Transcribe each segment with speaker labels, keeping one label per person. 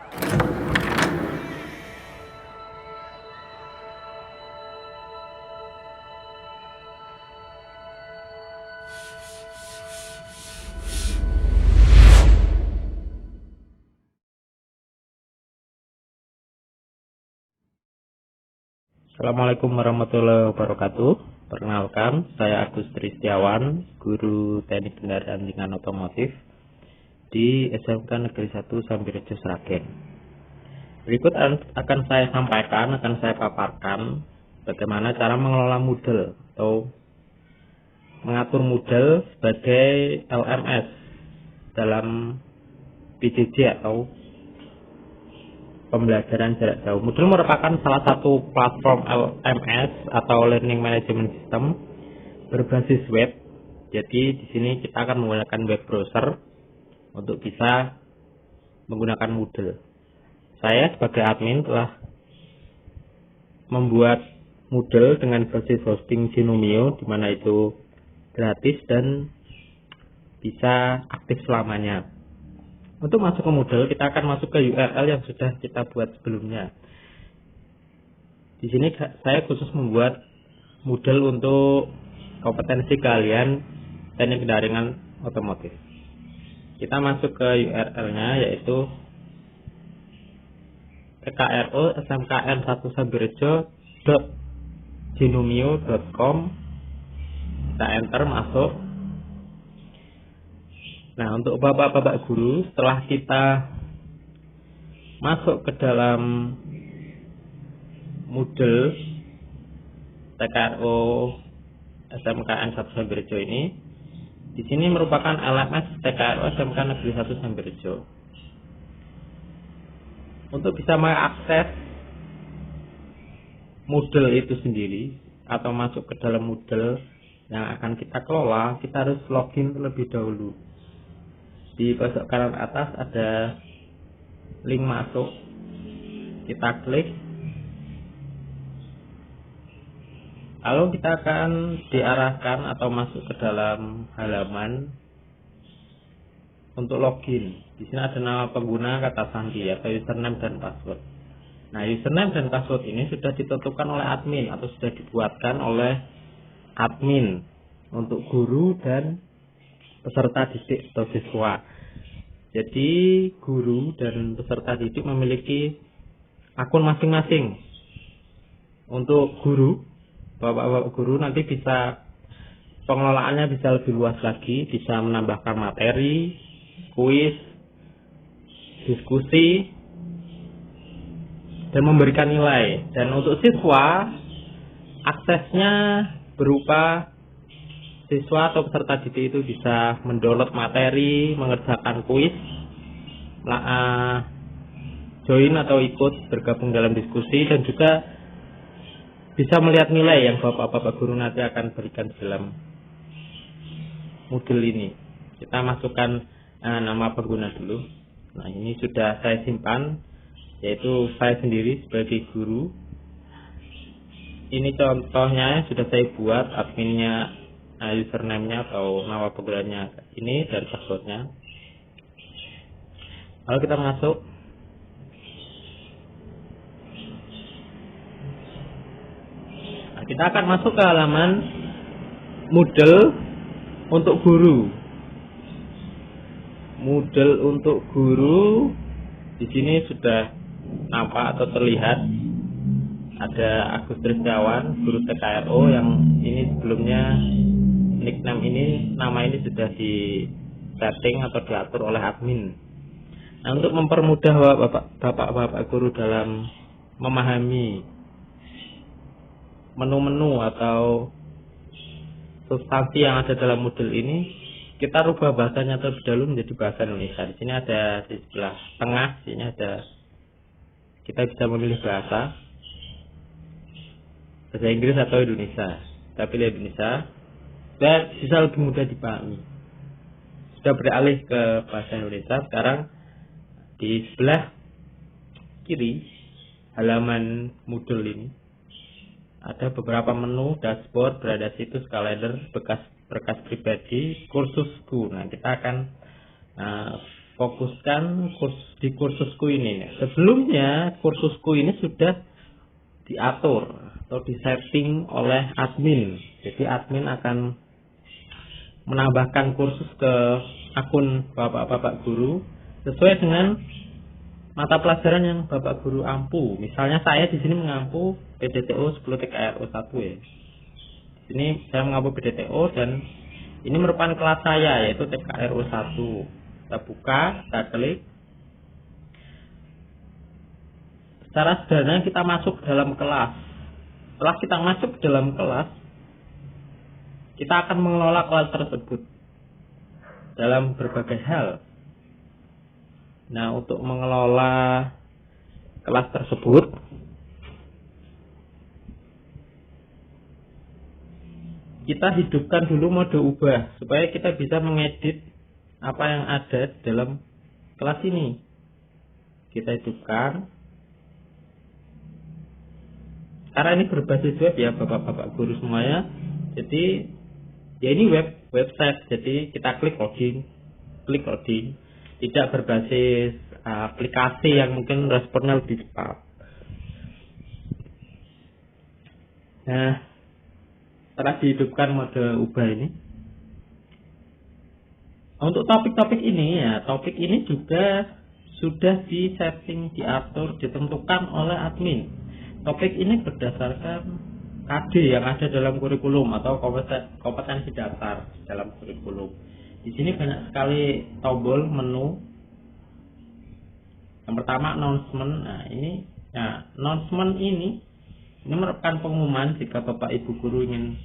Speaker 1: Assalamualaikum warahmatullahi wabarakatuh. Perkenalkan, saya Agus Tristiawan, guru Teknik Kendaraan Ringan Otomotif di SMK Negeri 1 Sambirejo Sragen. Berikut akan saya sampaikan, akan saya paparkan bagaimana cara mengelola model atau mengatur model sebagai LMS dalam PJJ atau pembelajaran jarak jauh. Moodle merupakan salah satu platform LMS atau Learning Management System berbasis web. Jadi di sini kita akan menggunakan web browser untuk bisa menggunakan Moodle. Saya sebagai admin telah membuat Moodle dengan basis hosting Genomio, di mana itu gratis dan bisa aktif selamanya. Untuk masuk ke Moodle, kita akan masuk ke URL yang sudah kita buat sebelumnya. Di sini saya khusus membuat Moodle untuk kompetensi kalian teknik kendaraan otomotif. Kita masuk ke URL-nya, yaitu PKRO SMKN 1 Sambirejo.genomio.com. Kita enter, masuk. Nah, untuk bapak-bapak guru, setelah kita masuk ke dalam Moodle TKRO SMKN 1 Sambirejo ini, di sini merupakan LMS TKRO SMK Negeri 1 Sambirejo. Untuk bisa mengakses Moodle itu sendiri atau masuk ke dalam Moodle yang akan kita kelola, kita harus login terlebih dahulu. Di pojok kanan atas ada link masuk, kita klik, lalu kita akan diarahkan atau masuk ke dalam halaman untuk login. Di sini ada nama pengguna, kata sandi atau username dan password. Nah, username dan password ini sudah ditentukan oleh admin atau sudah dibuatkan oleh admin untuk guru dan peserta didik atau siswa. Jadi guru dan peserta didik memiliki akun masing-masing. Untuk guru, bapak-bapak guru nanti bisa pengelolaannya bisa lebih luas lagi, bisa menambahkan materi, kuis, diskusi, dan memberikan nilai. Dan untuk siswa, aksesnya berupa siswa atau peserta didik itu bisa mendownload materi, mengerjakan kuis, join atau ikut bergabung dalam diskusi, dan juga bisa melihat nilai yang bapak-bapak guru nanti akan berikan dalam Moodle ini. Kita masukkan nama pengguna dulu. Nah, ini sudah saya simpan, yaitu saya sendiri sebagai guru. Ini contohnya sudah saya buat, adminnya, username-nya atau nama penggunanya ini, dan password-nya. Lalu kita masuk. Nah, kita akan masuk ke halaman Moodle untuk guru. Moodle untuk guru di sini sudah nampak atau terlihat ada Agus Tristiawan, guru TKRO, yang ini sebelumnya nickname ini, nama ini sudah di setting atau diatur oleh admin. Nah, untuk mempermudah bapak-bapak guru dalam memahami menu-menu atau substansi yang ada dalam Moodle ini, kita rubah bahasanya terlebih dahulu menjadi bahasa Indonesia. Di sini ada di sebelah tengah, di sini ada, kita bisa memilih bahasa Inggris atau Indonesia. Kita pilih Indonesia dan bisa lebih mudah dipahami. Sudah beralih ke bahasa Indonesia. Sekarang di sebelah kiri halaman Moodle ini ada beberapa menu, dashboard, berada situs, kalender, berkas pribadi, kursusku. Nah, kita akan fokuskan di kursusku ini. Sebelumnya kursusku ini sudah diatur atau disetting oleh admin. Jadi admin akan menambahkan kursus ke akun bapak-bapak guru sesuai dengan mata pelajaran yang bapak guru ampu. Misalnya saya di sini mengampu PDTO 10 TKRO 1 ya. Di sini saya mengampu PDTO dan ini merupakan kelas saya yaitu TKRO 1. Kita buka, kita klik. Secara sederhana kita masuk ke dalam kelas. Setelah kita masuk ke dalam kelas, kita akan mengelola kelas tersebut dalam berbagai hal. Nah, untuk mengelola kelas tersebut, kita hidupkan dulu mode ubah supaya kita bisa mengedit apa yang ada di dalam kelas ini. Kita hidupkan. Karena ini berbasis web ya bapak-bapak guru semuanya. Jadi ya ini website. Jadi kita klik login. Tidak berbasis aplikasi yang mungkin responnya lebih cepat. Nah, setelah dihidupkan mode ubah ini, untuk topik-topik ini ya, topik ini juga sudah disetting, diatur, ditentukan oleh admin. Topik ini berdasarkan KD yang ada dalam kurikulum atau kompetensi dasar dalam kurikulum. Di sini banyak sekali tombol menu. Yang pertama announcement. Nah, announcement ini merupakan pengumuman jika Bapak Ibu guru ingin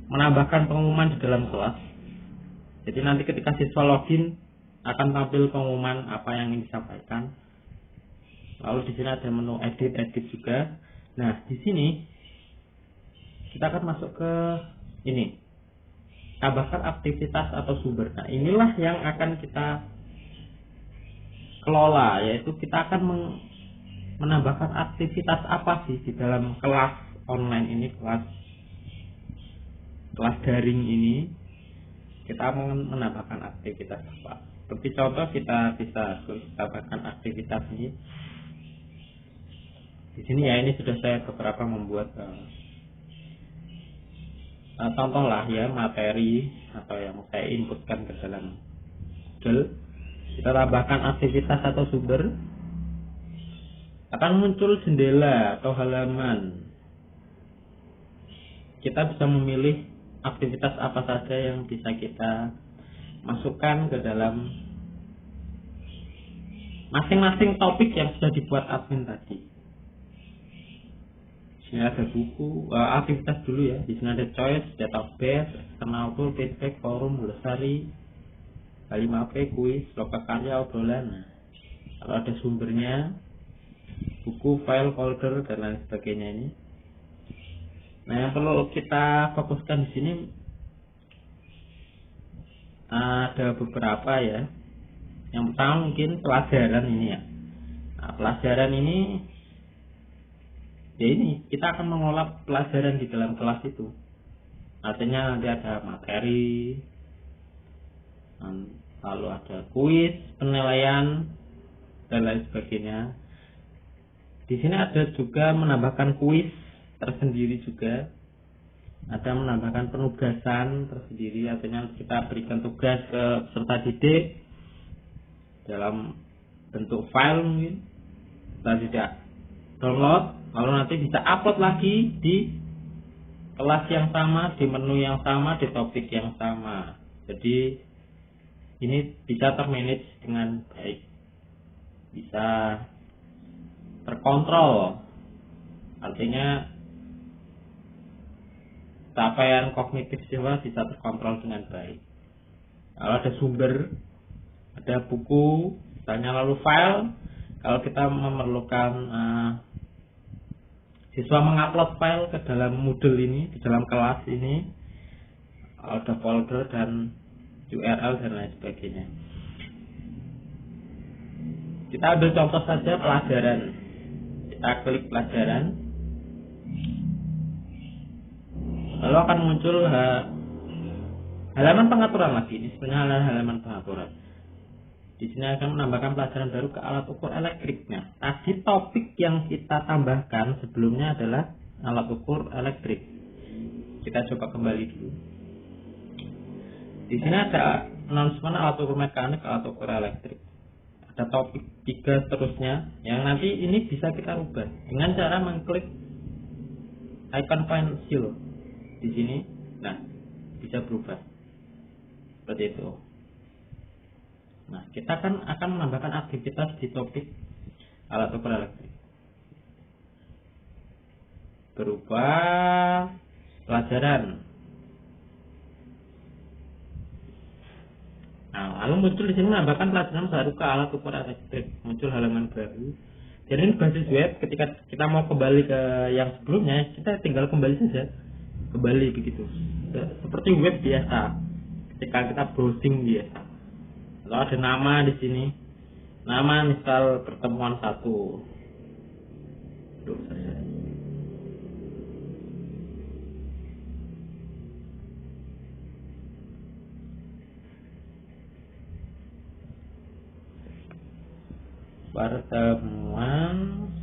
Speaker 1: menambahkan pengumuman di dalam kelas. Jadi nanti ketika siswa login akan tampil pengumuman apa yang ingin disampaikan. Lalu di sini ada menu edit juga. Nah, di sini kita akan masuk ke ini. Tambahkan aktivitas atau sumber. Nah, inilah yang akan kita kelola, yaitu kita akan menambahkan aktivitas apa sih di dalam kelas online ini, kelas daring ini. Kita menambahkan aktivitas apa? Seperti contoh kita bisa tambahkan aktivitas ini. Di sini ya, ini sudah saya beberapa membuat contoh lah ya, materi atau yang saya inputkan ke dalam Moodle. Kita tambahkan aktivitas atau sumber, akan muncul jendela atau halaman. Kita bisa memilih aktivitas apa saja yang bisa kita masukkan ke dalam masing-masing topik yang sudah dibuat admin tadi. Di sini ada buku, aktivitas dulu ya. Di sini ada choice, database, external tool, feedback, forum, glosary, kalimat kuis, lokakarya, obrolan. Nah, kalau ada sumbernya, buku, file, folder, dan lain sebagainya ini. Nah, yang perlu kita fokuskan di sini ada beberapa ya. Yang pertama mungkin pelajaran ini ya. Nah, pelajaran ini ya, ini kita akan mengolah pelajaran di dalam kelas itu. Artinya nanti ada materi, lalu ada kuis, penilaian, dan lain sebagainya. Di sini ada juga menambahkan kuis tersendiri juga. Ada menambahkan penugasan tersendiri, artinya kita berikan tugas ke peserta didik dalam bentuk file mungkin. Kita tidak download, lalu nanti bisa upload lagi di kelas yang sama, di menu yang sama, di topik yang sama. Jadi ini bisa termanage dengan baik, bisa terkontrol, artinya capaian kognitif siswa bisa terkontrol dengan baik. Kalau ada sumber, ada buku, misalnya, lalu file, kalau kita memerlukan siswa mengupload file ke dalam Moodle ini, di dalam kelas ini, ada folder dan URL dan lain sebagainya. Kita ambil contoh saja pelajaran. Kita klik pelajaran, lalu akan muncul halaman pengaturan lagi. Ini sebenarnya halaman pengaturan. Di sini akan menambahkan pelajaran baru ke alat ukur elektrik. Nah, tadi topik yang kita tambahkan sebelumnya adalah alat ukur elektrik. Kita coba kembali dulu. Di sini ada announcement alat ukur mekanik, alat ukur elektrik. Ada topik 3 seterusnya yang nanti ini bisa kita rubah dengan cara mengklik icon pensil di sini. Nah, bisa berubah seperti itu. Nah, kita akan menambahkan aktivitas di topik alat ukur elektrik berupa pelajaran. Nah, lalu muncul di sini menambahkan pelajaran baru ke alat ukur elektrik, muncul halaman baru. Jadi ini basis web. Ketika kita mau kembali ke yang sebelumnya, kita tinggal kembali saja, kembali begitu, seperti web biasa. Ketika kita browsing biasa. Kalau ada nama di sini, nama misal pertemuan 1. Saja. Pertemuan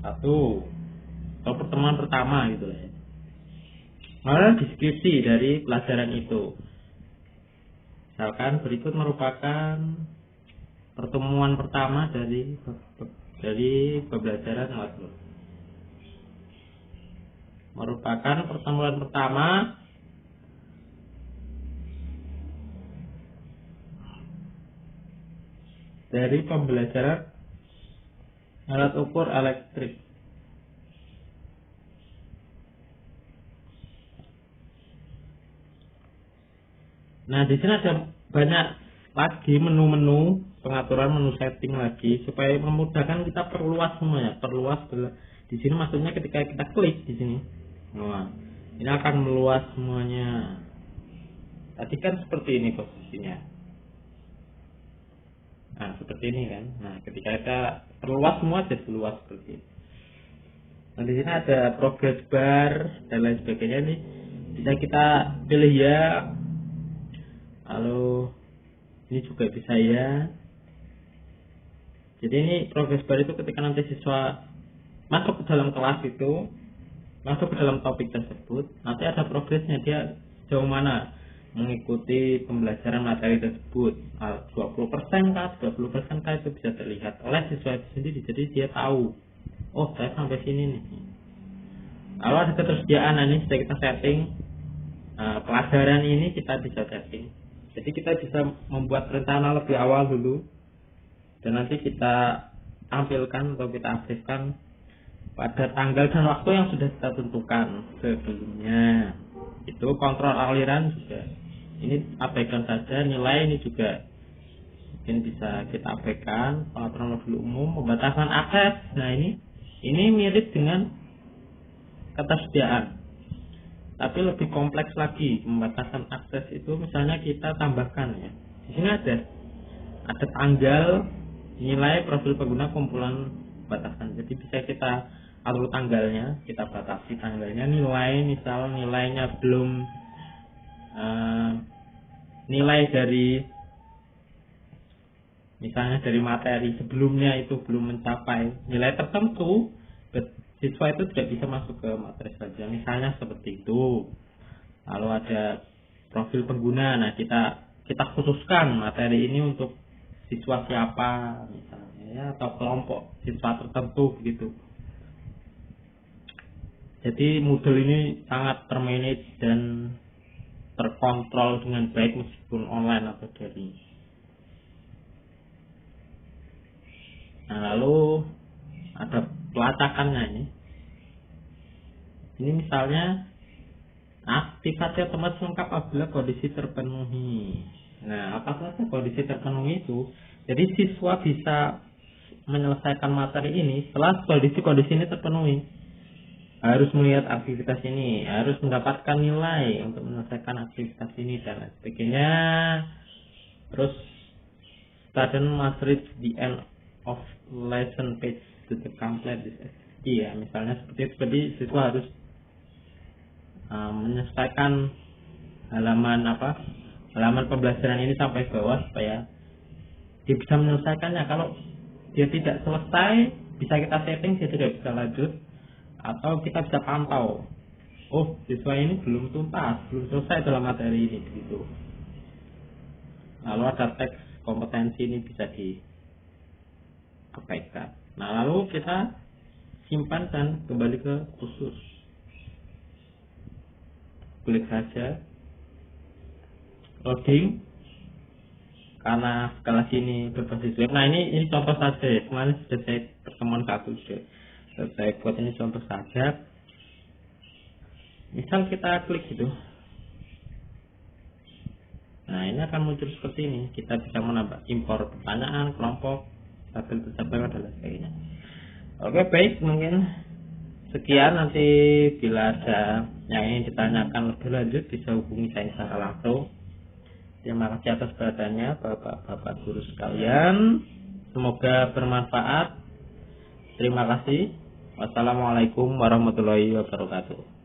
Speaker 1: 1 atau pertemuan pertama gitu ya. Lalu deskripsi dari pelajaran itu. Misalkan berikut merupakan pertemuan pertama dari pembelajaran Outlook. Merupakan pertemuan pertama dari pembelajaran alat ukur elektrik. Nah, di sini ada banyak lagi menu-menu, pengaturan menu setting lagi supaya memudahkan kita perluas semuanya. Di sini maksudnya ketika kita klik di sini. Nah, ini akan meluas semuanya. Tadi kan seperti ini posisinya. Nah, seperti ini kan. Nah, ketika kita perluas semua jadi luas seperti ini. Nah, di sini ada progress bar dan lain sebagainya nih. Bisa kita pilih ya. Lalu ini juga bisa ya. Jadi ini progress bar itu ketika nanti siswa masuk ke dalam kelas itu, masuk ke dalam topik tersebut, nanti ada progresnya, dia sejauh mana mengikuti pembelajaran materi tersebut. 20% kah, 30% kah, itu bisa terlihat oleh siswa itu sendiri. Jadi dia tahu, oh saya sampai sini nih. Kalau ada ketersediaan, ini sudah kita setting. Pelajaran ini kita bisa setting. Jadi kita bisa membuat rencana lebih awal dulu, dan nanti kita tampilkan atau kita aktifkan pada tanggal dan waktu yang sudah kita tentukan sebelumnya. Itu kontrol aliran juga. Ini abaikan saja, nilai ini juga mungkin bisa kita abaikan. Pengaturan modul umum, pembatasan akses. Nah, ini mirip dengan ketersediaan. Tapi lebih kompleks lagi. Pembatasan akses itu misalnya kita tambahkan ya. Di sini ada tanggal, nilai, profil pengguna, kumpulan, batasan. Jadi bisa kita atur tanggalnya, kita batasi tanggalnya, nilai, misal nilainya belum nilai dari misalnya dari materi sebelumnya itu belum mencapai nilai tertentu, siswa itu tidak bisa masuk ke materi selanjutnya, misalnya seperti itu. Lalu ada profil pengguna. Nah, kita khususkan materi ini untuk siswa siapa misalnya ya, atau kelompok siswa tertentu begitu. Jadi modul ini sangat termanage dan terkontrol dengan baik meskipun online atau daring. Nah, lalu ada pelacakannya ini. Ini misalnya aktifasi otomatis lengkap apabila kondisi terpenuhi. Nah, apa saja kondisi terpenuhi itu? Jadi siswa bisa menyelesaikan materi ini setelah kondisi ini terpenuhi. Harus melihat aktivitas ini, harus mendapatkan nilai untuk menyelesaikan aktivitas ini dan lain sebagainya. Terus student must reach the end of lesson page to the complete this activity ya, misalnya seperti siswa harus menyelesaikan halaman pembelajaran ini sampai bawah supaya dia bisa menyelesaikannya. Kalau dia tidak selesai, bisa kita setting dia tidak bisa lanjut, atau kita bisa pantau, oh siswa ini belum tuntas, belum selesai dalam materi ini begitu. Lalu ada teks kompetensi ini bisa diabaikan. Nah lalu kita simpan dan kembali ke kursus. Klik saja loading, karena sekali lagi ini berbasis web. Nah ini contoh saja ya, kemarin sudah saya pertemuan satu sudah saya buat, ini contoh saja. Misal kita klik gitu, nah ini akan muncul seperti ini. Kita bisa menambah impor pertanyaan, kelompok, tabel tabel dan lain sebagainya. Oke baik, mungkin sekian. Nanti bila ada yang ingin ditanyakan lebih lanjut bisa hubungi saya secara langsung. Terima kasih atas perhatiannya Bapak guru sekalian, semoga bermanfaat. Terima kasih. Wassalamualaikum warahmatullahi wabarakatuh.